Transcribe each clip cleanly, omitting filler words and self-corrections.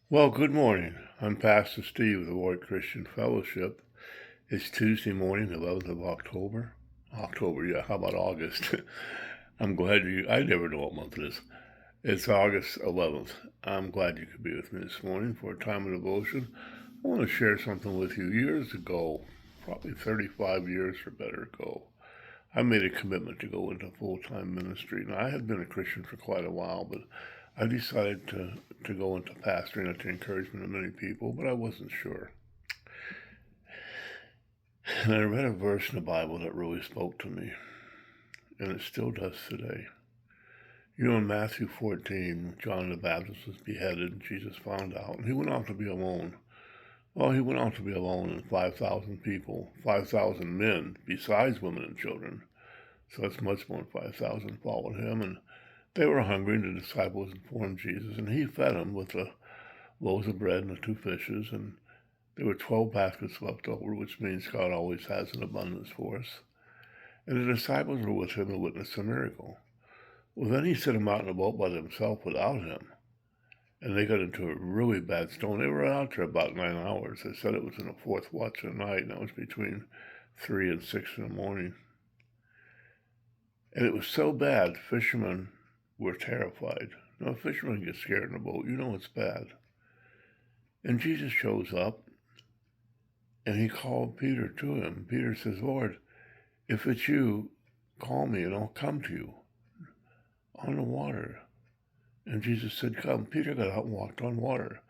Well, good morning. I'm Pastor Steve of the Ward Christian Fellowship. It's Tuesday morning, the 11th of October. Yeah, how about August? I never know what month it is. It's August 11th. I'm glad you could be with me this morning for a time of devotion. I want to share something with you. Years ago, probably 35 years or better ago, I made a commitment to go into full-time ministry. Now, I had been a Christian for quite a while, but I decided to go into pastoring at the encouragement of many people, but I wasn't sure. And I read a verse in the Bible that really spoke to me, and it still does today. You know, in Matthew 14, John the Baptist was beheaded, and Jesus found out, and he went out to be alone. Well, he went out to be alone, and 5,000 people, 5,000 men, besides women and children. So that's much more than 5,000 followed him, and they were hungry, and the disciples informed Jesus, and he fed them with the loaves of bread and the 2 fishes, and there were 12 baskets left over, which means God always has an abundance for us. And the disciples were with him and witnessed the miracle. Well, then he sent them out in a boat by themselves without him, and they got into a really bad storm. They were out there about 9 hours. They said it was in the 4th watch of the night, and that was between 3 and 6 in the morning. And it was so bad, fishermen were terrified. Now, if fishermen get scared in a boat, you know it's bad. And Jesus shows up, and he called Peter to him. Peter says, Lord, if it's you, call me and I'll come to you on the water. And Jesus said, come. Peter got out and walked on water.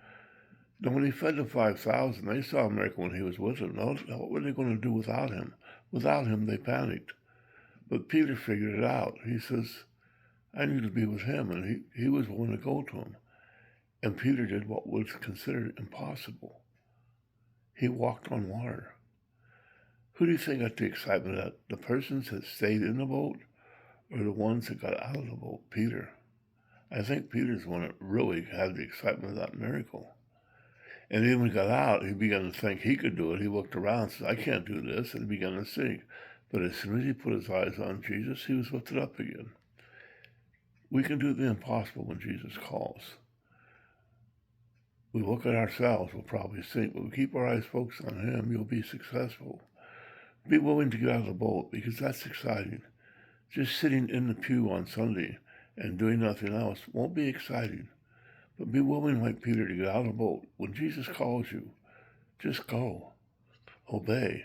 Now, when he fed the 5,000, they saw a miracle when he was with them. Now, what were they going to do without him? Without him, they panicked. But Peter figured it out. He says, I need to be with him. And he was willing to go to him. And Peter did what was considered impossible. He walked on water. Who do you think got the excitement of that? The persons that stayed in the boat or the ones that got out of the boat? Peter. I think Peter's the one that really had the excitement of that miracle. And then when he got out, he began to think he could do it. He looked around and said, I can't do this, and he began to sink. But as soon as he put his eyes on Jesus, he was lifted up again. We can do the impossible when Jesus calls. We look at ourselves, we'll probably sink, but we keep our eyes focused on him, you'll be successful. Be willing to get out of the boat, because that's exciting. Just sitting in the pew on Sunday and doing nothing else won't be exciting. But be willing, like Peter, to get out of the boat. When Jesus calls you, just go. Obey.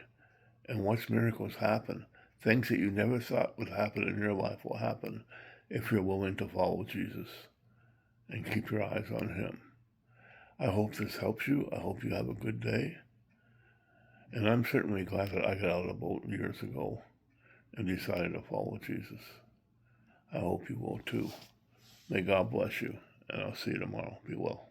And watch miracles happen. Things that you never thought would happen in your life will happen if you're willing to follow Jesus and keep your eyes on him. I hope this helps you. I hope you have a good day. And I'm certainly glad that I got out of the boat years ago and decided to follow Jesus. I hope you will too. May God bless you, and I'll see you tomorrow. Be well.